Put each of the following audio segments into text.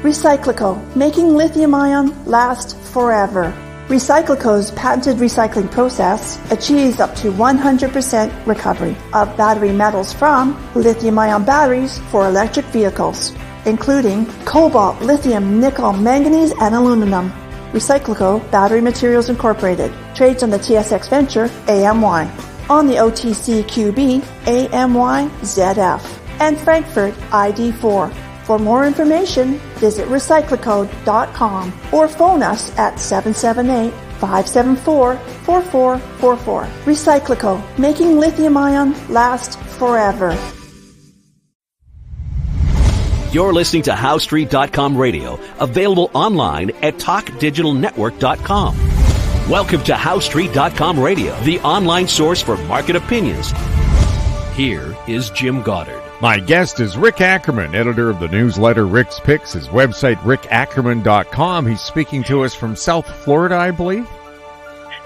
Recyclico, making lithium-ion last forever. Recyclico's patented recycling process achieves up to 100% recovery of battery metals from lithium-ion batteries for electric vehicles, including cobalt, lithium, nickel, manganese, and aluminum. Recyclico Battery Materials Incorporated trades on the TSX Venture AMY, on the OTCQB AMYZF, and Frankfurt ID4. For more information, visit recyclico.com or phone us at 778-574-4444. Recyclico, making lithium-ion last forever. You're listening to HowStreet.com radio, available online at TalkDigitalNetwork.com. Welcome to HowStreet.com radio, the online source for market opinions. Here is Jim Goddard. My guest is Rick Ackerman, editor of the newsletter Rick's Picks, his website rickackerman.com. He's speaking to us from South Florida, I believe.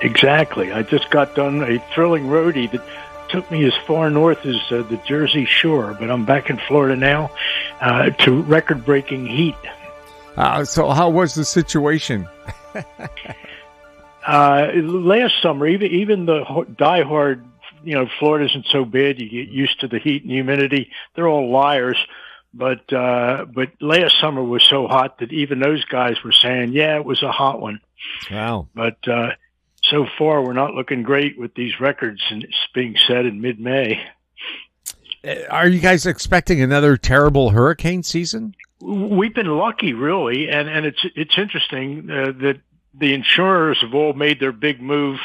Exactly. I just got done a thrilling roadie that took me as far north as the Jersey Shore, but I'm back in Florida now to record-breaking heat. So how was the situation? Last summer, even the diehard, Florida isn't so bad. You get used to the heat and humidity. They're all liars. But last summer was so hot that even those guys were saying, yeah, it was a hot one. Wow. But so far, we're not looking great with these records and it's being set in mid-May. Are you guys expecting another terrible hurricane season? We've been lucky, really. And it's interesting that the insurers have all made their big move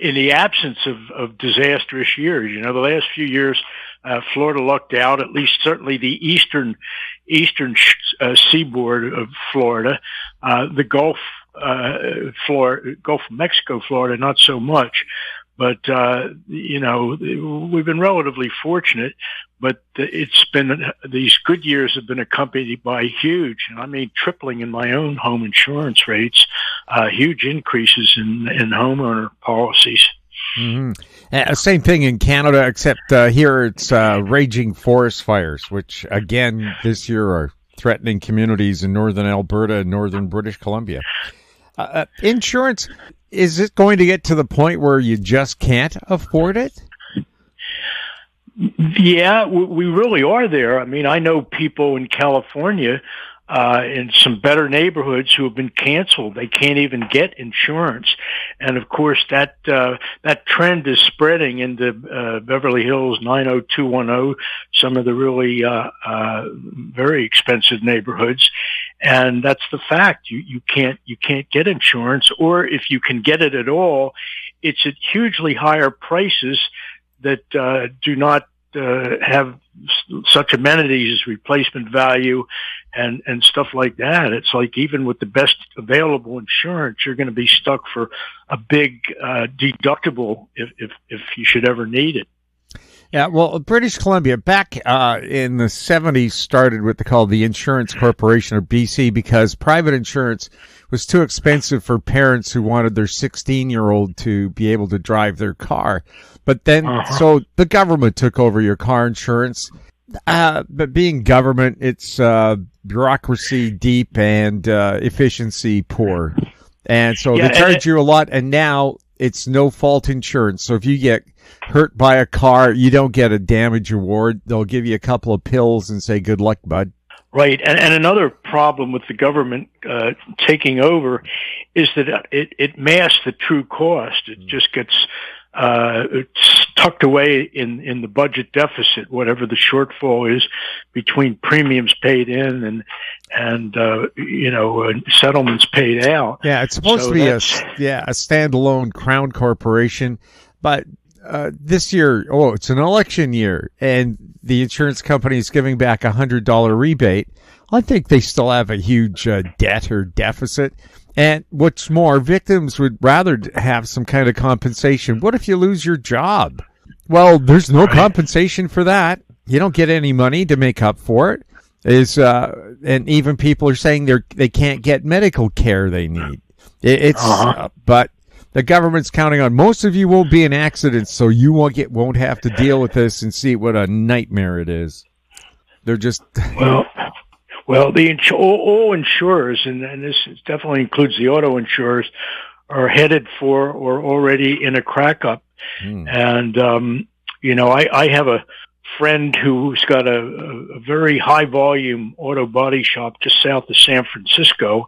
in the absence of disastrous years. The last few years, Florida lucked out, at least certainly the eastern seaboard of Florida, the Gulf of Mexico, Florida, not so much. But, we've been relatively fortunate, but these good years have been accompanied by huge, tripling in my own home insurance rates, huge increases in homeowner policies. Mm-hmm. Same thing in Canada, except here it's raging forest fires, which again this year are threatening communities in northern Alberta and northern British Columbia. Insurance, is it going to get to the point where you just can't afford it? Yeah, we really are there. I know people in California in some better neighborhoods who have been canceled. They can't even get insurance. And of course, that trend is spreading into Beverly Hills, 90210, some of the really very expensive neighborhoods. And that's the fact. You can't get insurance, or if you can get it at all, it's at hugely higher prices that do not have such amenities as replacement value and stuff like that. It's like even with the best available insurance, you're going to be stuck for a big deductible if you should ever need it. Yeah, well, British Columbia back in the 70s started what they called the Insurance Corporation of BC because private insurance was too expensive for parents who wanted their 16-year-old to be able to drive their car. But then, so the government took over your car insurance. But being government, it's bureaucracy deep and efficiency poor. And so they charge you a lot, and now it's no-fault insurance. So if you get hurt by a car, you don't get a damage award. They'll give you a couple of pills and say, good luck, bud. Right. And another problem with the government taking over is that it masks the true cost. It just gets it's tucked away in the budget deficit, whatever the shortfall is between premiums paid in and settlements paid out. Yeah, it's supposed to be a standalone Crown Corporation, but this year, it's an election year, and the insurance company is giving back $100 rebate. I think they still have a huge debt or deficit. And what's more, victims would rather have some kind of compensation. What if you lose your job? Well, there's no compensation for that. You don't get any money to make up for it. And even people are saying they can't get medical care they need. But the government's counting on most of you won't be in accidents, so you won't have to deal with this and see what a nightmare it is. They're just Well, all insurers, and this definitely includes the auto insurers, are headed for or already in a crackup. And, I have a friend who's got a very high volume auto body shop just south of San Francisco.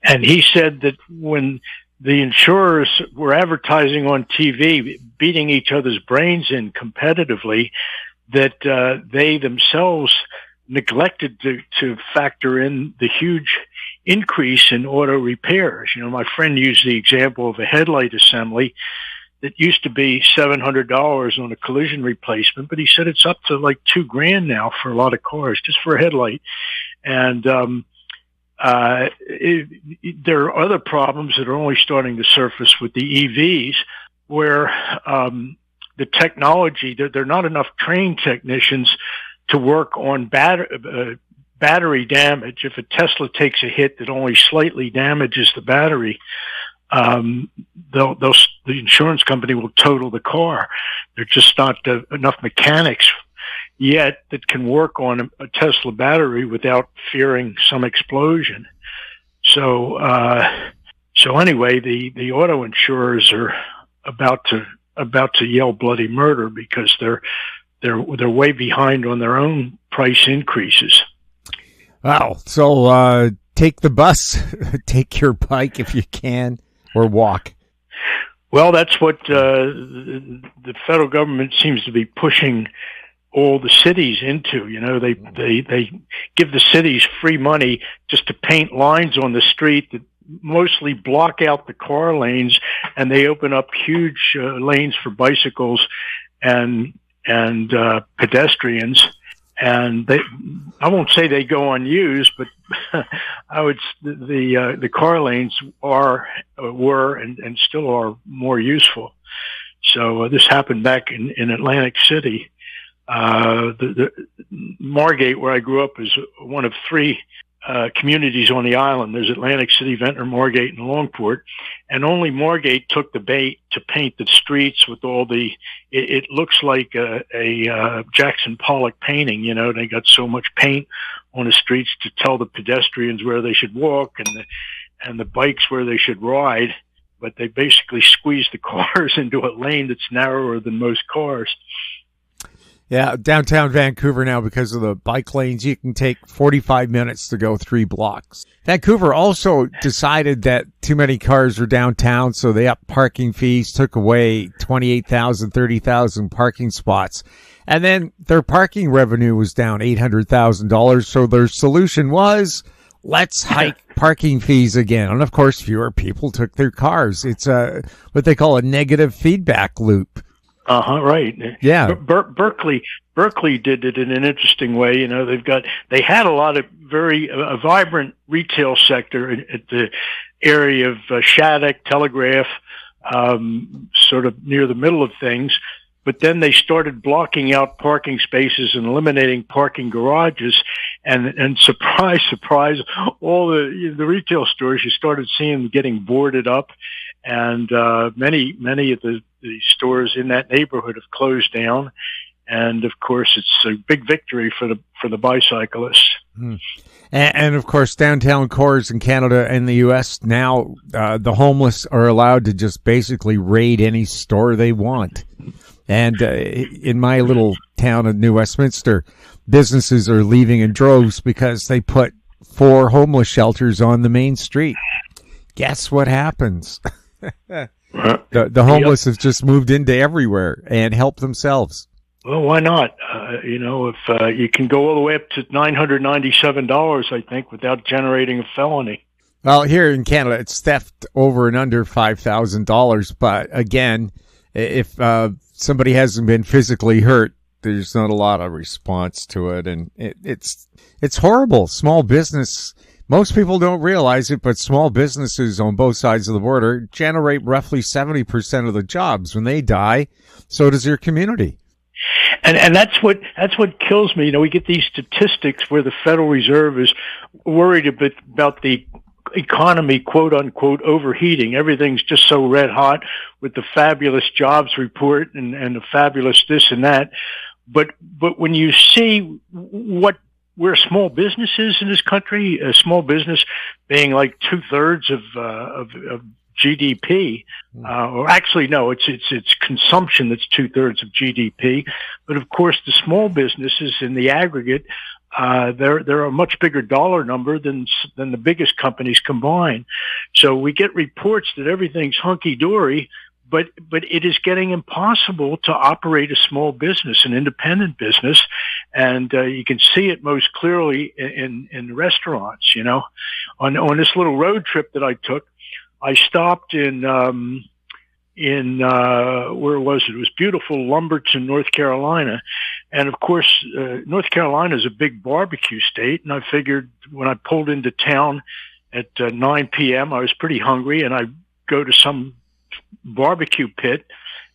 And he said that when the insurers were advertising on TV, beating each other's brains in competitively, that they themselves neglected to factor in the huge increase in auto repairs. My friend used the example of a headlight assembly that used to be $700 on a collision replacement, but he said it's up to like $2,000 now for a lot of cars, just for a headlight. And there are other problems that are only starting to surface with the EVs, where the technology, there are not enough trained technicians to work on battery damage. If a Tesla takes a hit that only slightly damages the battery, the insurance company will total the car. There's just not enough mechanics yet that can work on a Tesla battery without fearing some explosion. So anyway, the auto insurers are about to yell bloody murder because they're way behind on their own price increases. Wow. So take the bus, take your bike if you can, or walk. Well, that's what the federal government seems to be pushing all the cities into. They give the cities free money just to paint lines on the street that mostly block out the car lanes, and they open up huge lanes for bicycles and pedestrians. And I won't say they go unused, but the car lanes were and still are more useful. So this happened back in Atlantic City. The Margate, where I grew up, is one of three communities on the island. There's Atlantic City, Ventnor, Margate, and Longport, and only Margate took the bait to paint the streets with all it looks like a Jackson Pollock painting. They got so much paint on the streets to tell the pedestrians where they should walk and the bikes where they should ride, but they basically squeezed the cars into a lane that's narrower than most cars. Yeah, downtown Vancouver now, because of the bike lanes, you can take 45 minutes to go 3 blocks. Vancouver also decided that too many cars were downtown, so they upped parking fees, took away 28,000, 30,000 parking spots. And then their parking revenue was down $800,000, so their solution was, let's hike parking fees again. And, of course, fewer people took their cars. It's what they call a negative feedback loop. Right. Yeah. Berkeley did it in an interesting way. They had a lot of very vibrant retail sector at the area of Shattuck, Telegraph, sort of near the middle of things. But then they started blocking out parking spaces and eliminating parking garages, and surprise, surprise, all the retail stores, you started seeing them getting boarded up, and many of the stores in that neighborhood have closed down, and of course it's a big victory for the bicyclists. And of course, downtown cores in Canada and the U.S. now, the homeless are allowed to just basically raid any store they want. And in my little town of New Westminster, businesses are leaving in droves because they put 4 homeless shelters on the main street. Guess what happens? The homeless have just moved into everywhere and helped themselves. Well, why not? If you can go all the way up to $997, I think, without generating a felony. Well, here in Canada, it's theft over and under $5,000. But again, if somebody hasn't been physically hurt, there's not a lot of response to it, and it's horrible. Small business. Most people don't realize it, but small businesses on both sides of the border generate roughly 70% of the jobs. When they die, so does your community. And that's what kills me. We get these statistics where the Federal Reserve is worried a bit about the economy, quote unquote, overheating. Everything's just so red hot with the fabulous jobs report and the fabulous this and that. But when you see what where small business is in this country, a small business being like 2/3 of GDP, or actually no, it's consumption that's 2/3 of GDP. But of course, the small businesses in the aggregate, they're a much bigger dollar number than the biggest companies combined. So we get reports that everything's hunky dory, but it is getting impossible to operate a small business, an independent business, and you can see it most clearly in restaurants. You know, on this little road trip that I took, I stopped in where was it? It was beautiful Lumberton, North Carolina, and of course, North Carolina is a big barbecue state, and I figured when I pulled into town at 9 p.m., I was pretty hungry, and I go to some barbecue pit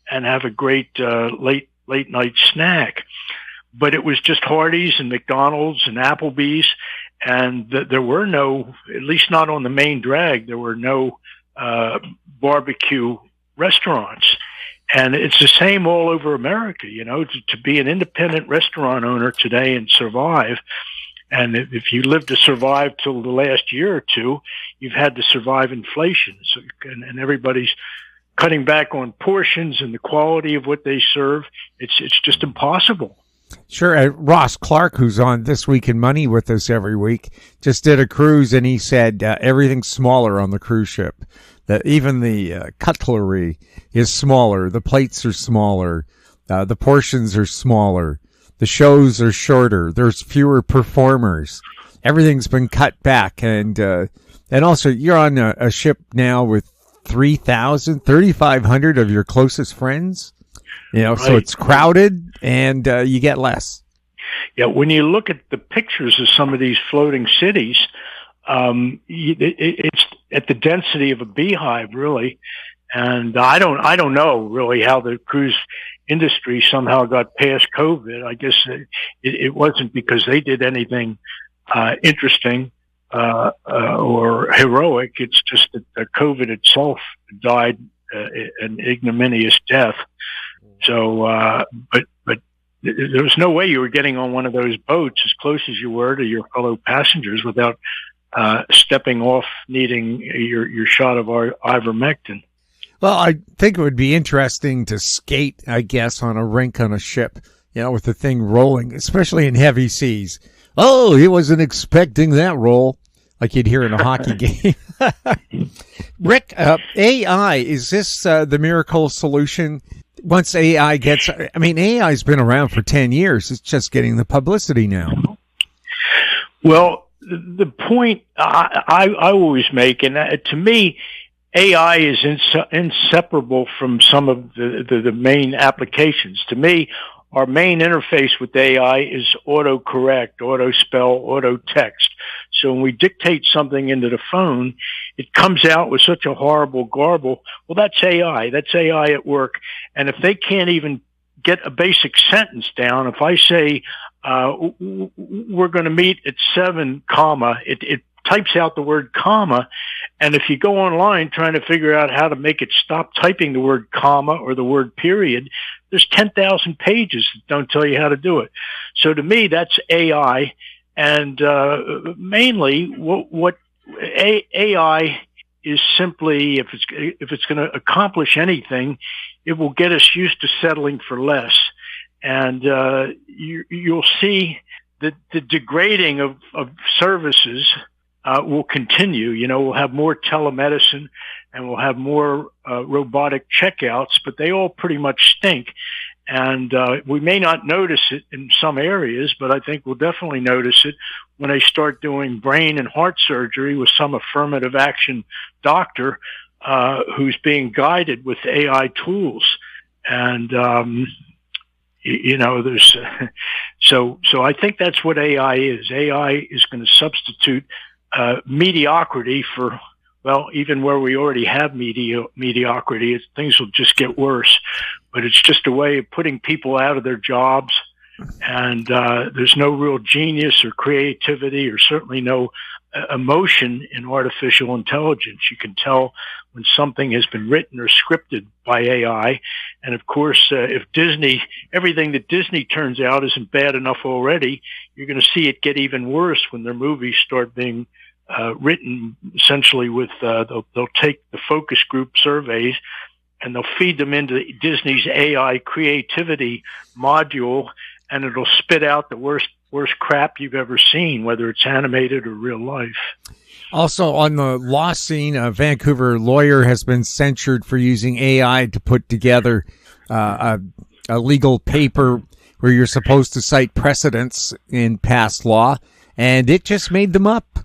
and have a great late night snack. But it was just Hardee's and McDonald's and Applebee's, and there were no, at least not on the main drag, there were no barbecue restaurants. And it's the same all over America, you know, to be an independent restaurant owner today and survive. And if you live to survive till the last year or two, you've had to survive inflation. So, and everybody's cutting back on portions and the quality of what they serve. It's just impossible. Sure. Ross Clark, who's on This Week in Money with us every week, just did a cruise, and he said everything's smaller on the cruise ship. That even the cutlery is smaller, the plates are smaller, the portions are smaller, the shows are shorter, there's fewer performers. Everything's been cut back, and also you're on a ship now with 3,500 of your closest friends. You know, right. So it's crowded, and you get less. Yeah, when you look at the pictures of some of these floating cities, it's at the density of a beehive, really. And I don't know really how the cruise industry somehow got past COVID. I guess it wasn't because they did anything interesting or heroic. It's just that COVID itself died an ignominious death. So, but there was no way you were getting on one of those boats as close as you were to your fellow passengers without stepping off, needing your shot of ivermectin. Well, I think it would be interesting to skate, I guess, on a rink on a ship, you know, with the thing rolling, especially in heavy seas. Oh, he wasn't expecting that roll, like you'd hear in a hockey game. Rick, AI, is this the miracle solution? Once AI gets, I mean, AI's been around for 10 years. It's just getting the publicity now. Well, the point I always make, and to me, AI is inseparable from some of the main applications. To me, our main interface with AI is autocorrect, auto-spell, auto-text. So when we dictate something into the phone, it comes out with such a horrible garble. Well, that's AI. That's AI at work. And if they can't even get a basic sentence down, if I say, we're going to meet at 7, comma, it types out the word comma. And if you go online trying to figure out how to make it stop typing the word comma or the word period, there's 10,000 pages that don't tell you how to do it. So to me, that's AI. And mainly what AI is simply, if it's going to accomplish anything, it will get us used to settling for less. And you'll see that the degrading of services will continue. You know, we'll have more telemedicine and we'll have more robotic checkouts, but they all pretty much stink. And we may not notice it in some areas, but I think we'll definitely notice it when they start doing brain and heart surgery with some affirmative action doctor who's being guided with AI tools. And you know, there's so I think that's what AI is. AI is going to substitute mediocrity for, well, even where we already have mediocrity, things will just get worse. But it's just a way of putting people out of their jobs. And there's no real genius or creativity or certainly no emotion in artificial intelligence. You can tell when something has been written or scripted by AI, And of course, if everything that Disney turns out isn't bad enough already, you're going to see it get even worse when their movies start being written essentially with, they'll take the focus group surveys and they'll feed them into Disney's AI creativity module, and it'll spit out the worst crap you've ever seen, whether it's animated or real life. Also, on the law scene, a Vancouver lawyer has been censured for using AI to put together a legal paper where you're supposed to cite precedents in past law, and it just made them up.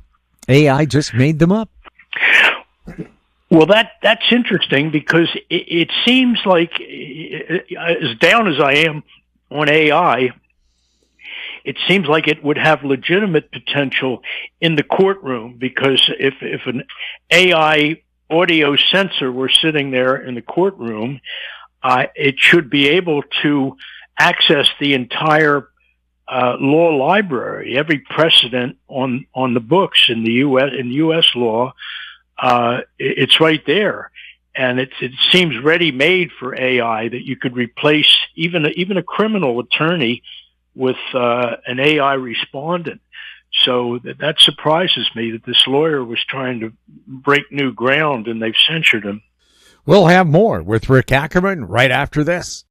AI just made them up. Well, that's interesting because it seems like, as down as I am on AI, it seems like it would have legitimate potential in the courtroom, because if an AI audio censor were sitting there in the courtroom, it should be able to access the entire law library, every precedent on the books in the U.S. law. It's right there. And it seems ready-made for AI, that you could replace even a criminal attorney with an AI respondent. So that surprises me that this lawyer was trying to break new ground and they've censured him. We'll have more with Rick Ackerman right after this.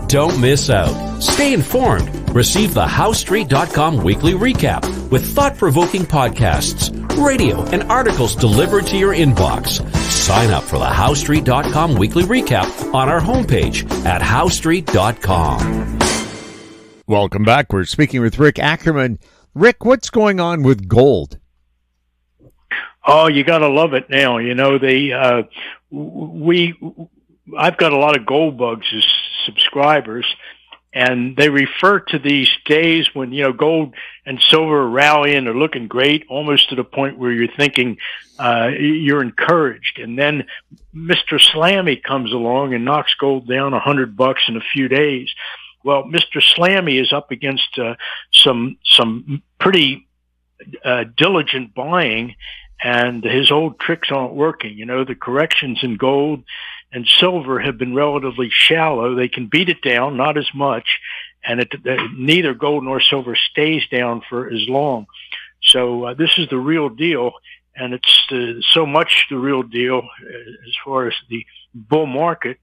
Don't miss out. Stay informed. Receive the HowStreet.com weekly recap with thought-provoking podcasts, radio, and articles delivered to your inbox. Sign up for the HowStreet.com weekly recap on our homepage at HowStreet.com. Welcome back. We're speaking with Rick Ackerman. Rick, what's going on with gold? Oh, you got to love it now. You know, I've got a lot of gold bugs as subscribers, and they refer to these days when, you know, gold and silver are rallying, are looking great, almost to the point where you're thinking you're encouraged. And then Mr. Slammy comes along and knocks gold down $100 in a few days. Well, Mr. Slammy is up against some pretty diligent buying, and his old tricks aren't working. You know, the corrections in gold and silver have been relatively shallow. They can beat it down, not as much, and neither gold nor silver stays down for as long. So this is the real deal, and it's so much the real deal as far as the bull market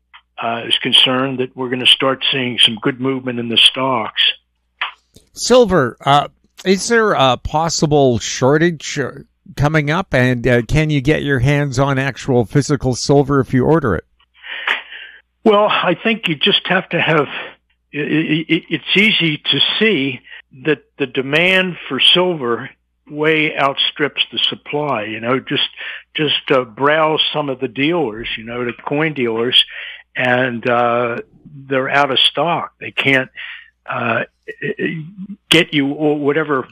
is concerned, that we're going to start seeing some good movement in the stocks. Silver, is there a possible shortage coming up, and can you get your hands on actual physical silver if you order it? Well, I think you just have to have, it's easy to see that the demand for silver way outstrips the supply. You know, just browse some of the dealers, you know, the coin dealers, and they're out of stock. They can't get you whatever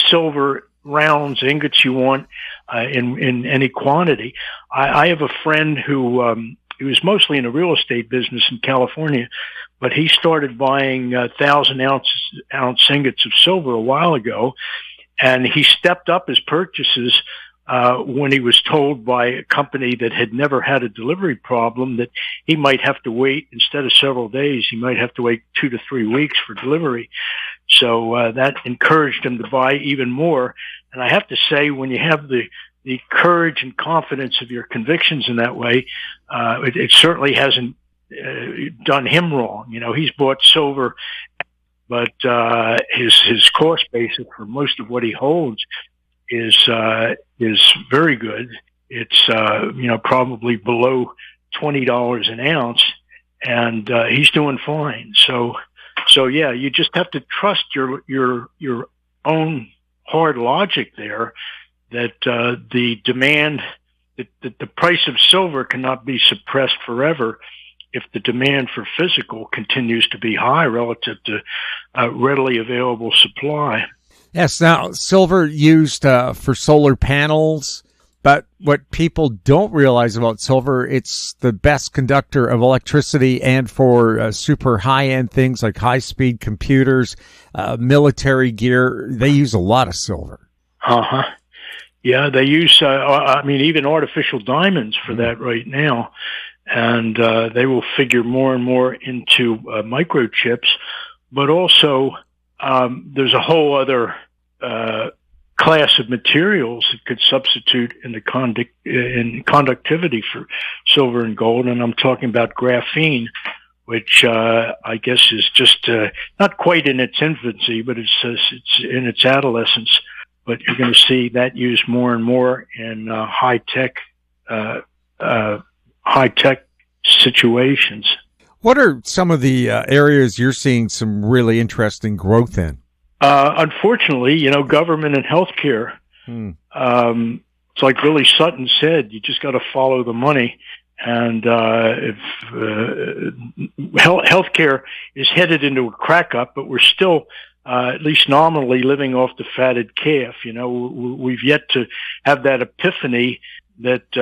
silver rounds, ingots you want in any quantity. I have a friend who he was mostly in the real estate business in California, but he started buying 1,000-ounce ingots of silver a while ago, and he stepped up his purchases when he was told by a company that had never had a delivery problem that he might have to wait, instead of several days, he might have to wait 2 to 3 weeks for delivery. So that encouraged him to buy even more. And I have to say, when you have the courage and confidence of your convictions in that way, it certainly hasn't done him wrong. You know, he's bought silver, but his cost basis for most of what he holds is very good. It's probably below $20 an ounce, and he's doing fine. So yeah, you just have to trust your own hard logic there, that the demand, that the price of silver cannot be suppressed forever if the demand for physical continues to be high relative to readily available supply. Yes, now silver used for solar panels, but what people don't realize about silver, it's the best conductor of electricity, and for super high-end things like high-speed computers, military gear, they use a lot of silver. Uh-huh. Yeah, they use, even artificial diamonds for that right now. and they will figure more and more into microchips. But also, there's a whole other class of materials that could substitute in the in conductivity for silver and gold, and I'm talking about graphene, which I guess is just not quite in its infancy, but it's in its adolescence. But you're going to see that used more and more in high-tech situations. What are some of the areas you're seeing some really interesting growth in? Unfortunately, government and healthcare. It's like Billy Sutton said, you just got to follow the money. And if healthcare is headed into a crackup, but we're still at least nominally living off the fatted calf. We've yet to have that epiphany that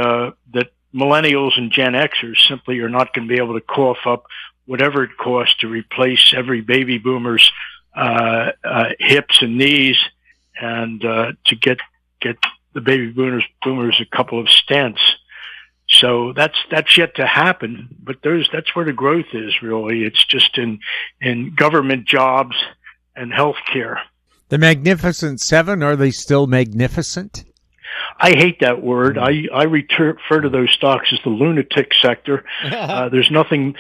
millennials and Gen Xers simply are not going to be able to cough up whatever it costs to replace every baby boomer's hips and knees, and to get the baby boomers a couple of stents. So that's yet to happen, but that's where the growth is really. It's just in government jobs and healthcare. The Magnificent Seven, are they still magnificent? I hate that word. I refer to those stocks as the lunatic sector. There's nothing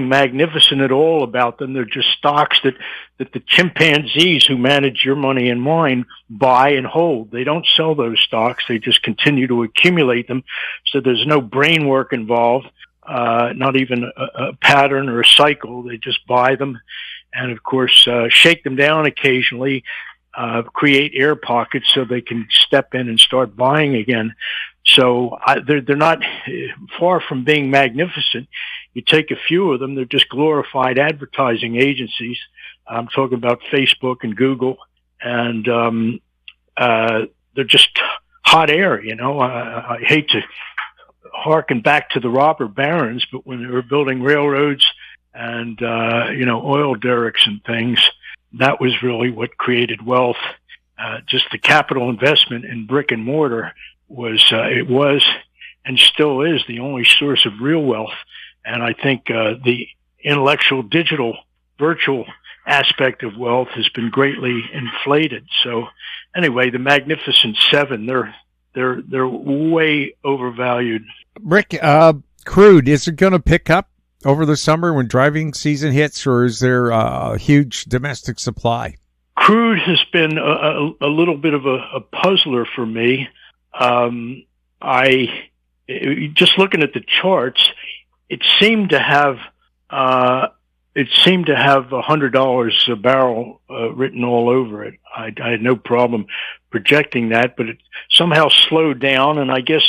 magnificent at all about them. They're just stocks that the chimpanzees who manage your money and mine buy and hold. They don't sell those stocks. They just continue to accumulate them. So there's no brain work involved, not even a pattern or a cycle. They just buy them and, of course, shake them down occasionally. Create air pockets so they can step in and start buying again. So they're not far from being magnificent. You take a few of them, they're just glorified advertising agencies. I'm talking about Facebook and Google, and they're just hot air. I hate to harken back to the robber barons, but when they were building railroads and oil derricks and things, that was really what created wealth. Just the capital investment in brick and mortar was and still is the only source of real wealth. And I think the intellectual, digital, virtual aspect of wealth has been greatly inflated. So anyway, the Magnificent Seven, they're way overvalued. Rick, crude, is it going to pick up over the summer when driving season hits, or is there a huge domestic supply? Crude has been a little bit of a puzzler for me. Just looking at the charts, it seemed to have $100 a barrel written all over it. I had no problem projecting that, but it somehow slowed down, and I guess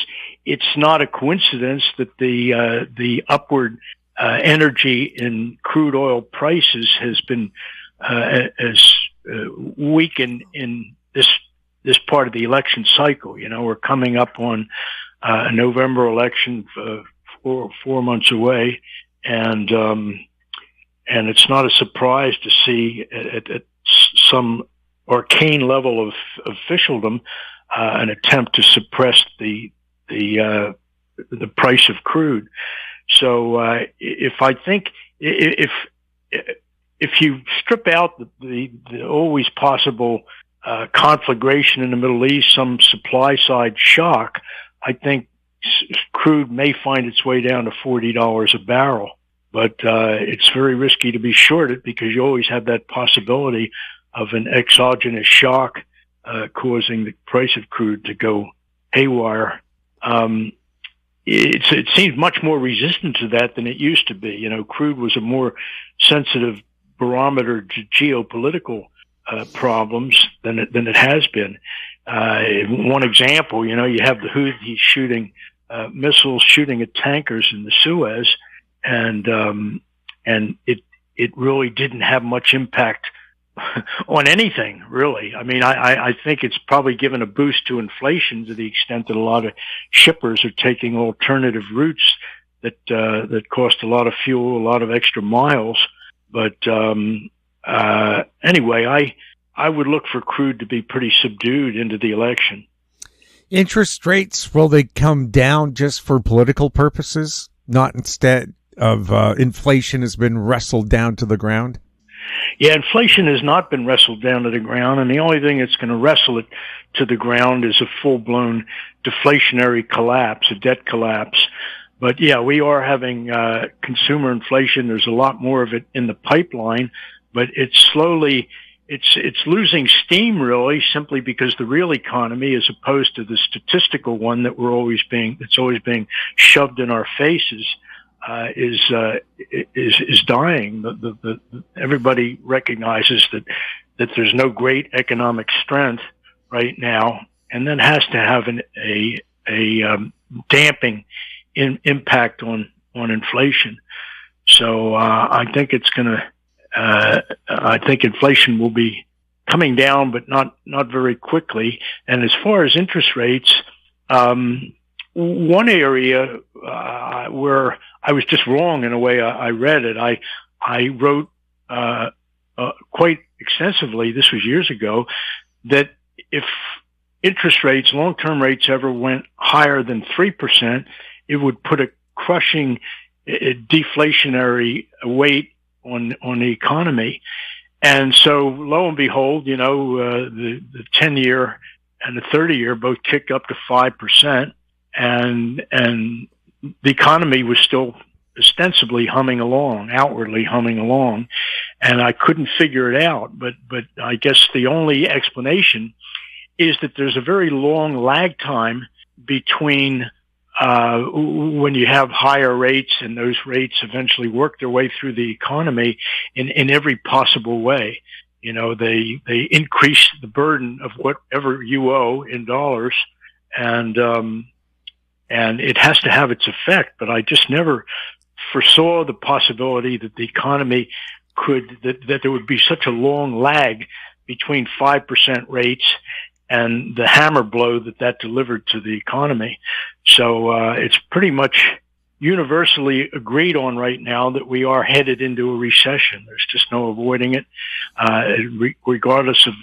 it's not a coincidence that the upward energy in crude oil prices has been as weak in this part of the election cycle. We're coming up on a November election, 4 months away, and it's not a surprise to see at some arcane level of officialdom an attempt to suppress the price of crude. So if you strip out the always possible conflagration in the Middle East, some supply side shock, I think crude may find its way down to $40 a barrel. But it's very risky to be short it because you always have that possibility of an exogenous shock causing the price of crude to go haywire. It seems much more resistant to that than it used to be. Crude was a more sensitive barometer to geopolitical problems than it has been. One example, you have the Houthis shooting missiles shooting at tankers in the Suez, and it really didn't have much impact on anything, really. I mean, I think it's probably given a boost to inflation to the extent that a lot of shippers are taking alternative routes that cost a lot of fuel, a lot of extra miles. But anyway, I would look for crude to be pretty subdued into the election. Interest rates, will they come down just for political purposes? not instead of inflation has been wrestled down to the ground? Yeah, inflation has not been wrestled down to the ground, and the only thing that's going to wrestle it to the ground is a full-blown deflationary collapse, a debt collapse. But yeah, we are having consumer inflation. There's a lot more of it in the pipeline, but it's losing steam really simply because the real economy, as opposed to the statistical one that's always being shoved in our faces, is dying. Everybody recognizes that there's no great economic strength right now, and that has to have a damping impact on inflation. So I think it's going to. I think inflation will be coming down, but not very quickly. And as far as interest rates, one area where I was just wrong in a way I read it. I wrote quite extensively, this was years ago, that if interest rates, long-term rates, ever went higher than 3%, it would put a crushing deflationary weight on the economy. And so lo and behold, the 10-year and the 30-year both kicked up to 5%, and the economy was still ostensibly outwardly humming along, and I couldn't figure it out. But I guess the only explanation is that there's a very long lag time between when you have higher rates, and those rates eventually work their way through the economy in every possible way. They increase the burden of whatever you owe in dollars, and it has to have its effect. But I just never foresaw the possibility that the economy that there would be such a long lag between 5% rates and the hammer blow that delivered to the economy. So it's pretty much universally agreed on right now that we are headed into a recession. There's just no avoiding it, regardless of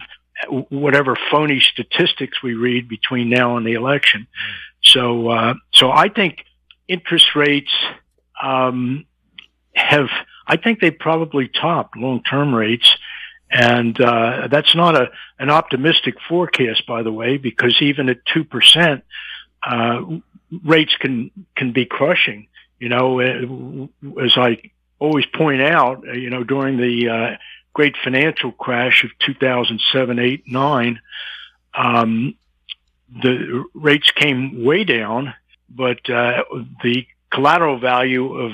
whatever phony statistics we read between now and the election. So I think interest rates I think they probably topped long-term rates. And that's not an optimistic forecast, by the way, because even at 2%, rates can be crushing. As I always point out, during the great financial crash of 2007, 8, 9, the rates came way down, but the collateral value of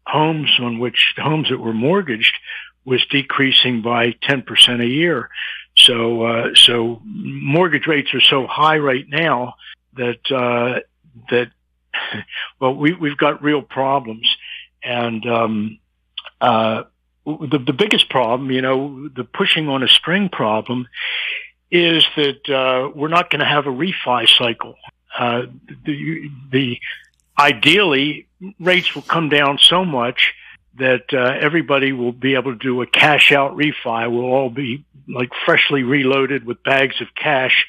homes that were mortgaged was decreasing by 10% a year. So mortgage rates are so high right now that we've got real problems. And the biggest problem, the pushing on a string problem, is that we're not going to have a refi cycle. Ideally, rates will come down so much that everybody will be able to do a cash-out refi. We'll all be like freshly reloaded with bags of cash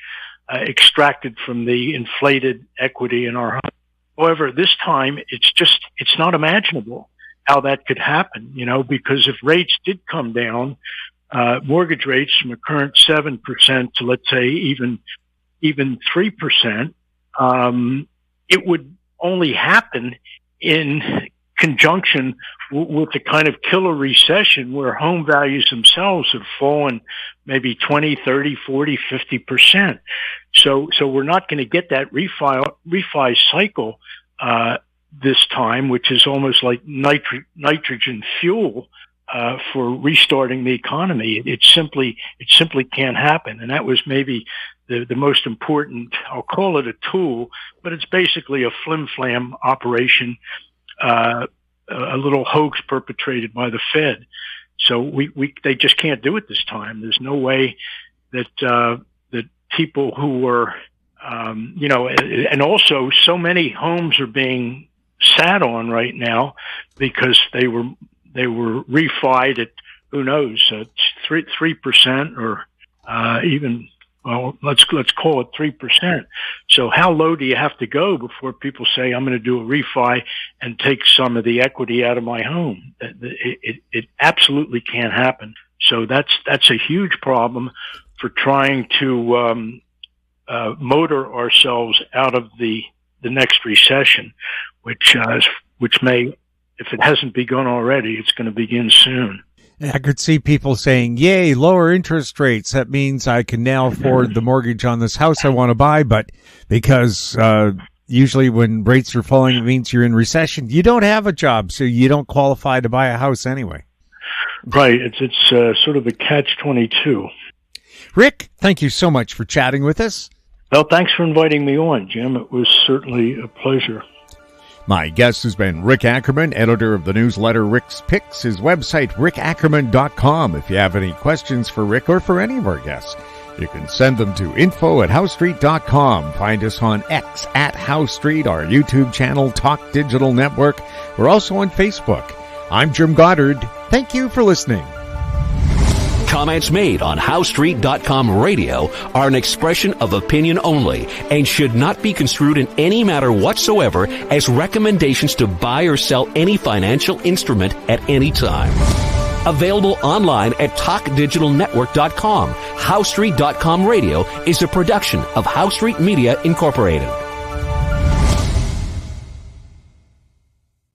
extracted from the inflated equity in our home. However, this time it's not imaginable how that could happen, because if rates did come down, mortgage rates from a current 7% to, let's say, even 3%, it would only happen in conjunction with the kind of killer recession where home values themselves have fallen maybe 20, 30, 40, 50%. So we're not going to get that refi cycle this time, which is almost like nitrogen fuel for restarting the economy. It simply can't happen. And that was maybe the most important, I'll call it a tool, but it's basically a flim-flam operation, a little hoax perpetrated by the Fed. So they just can't do it this time. There's no way that people who were, and also so many homes are being sat on right now because they were refied at, who knows, 3% or even Well, let's call it 3%. So how low do you have to go before people say, I'm going to do a refi and take some of the equity out of my home? It absolutely can't happen. So that's a huge problem for trying to motor ourselves out of the next recession, which may, if it hasn't begun already, it's going to begin soon. I could see people saying, yay, lower interest rates. That means I can now afford the mortgage on this house I want to buy. But because usually when rates are falling, it means you're in recession. You don't have a job, so you don't qualify to buy a house anyway. Right. It's sort of a catch-22. Rick, thank you so much for chatting with us. Well, thanks for inviting me on, Jim. It was certainly a pleasure. My guest has been Rick Ackerman, editor of the newsletter Rick's Picks, his website, rickackerman.com. If you have any questions for Rick or for any of our guests, you can send them to info@howstreet.com. Find us on X @HowStreet, our YouTube channel, Talk Digital Network. We're also on Facebook. I'm Jim Goddard. Thank you for listening. Comments made on howstreet.com radio are an expression of opinion only and should not be construed in any matter whatsoever as recommendations to buy or sell any financial instrument at any time. Available online at talkdigitalnetwork.com. Howstreet.com radio is a production of House Street Media Incorporated.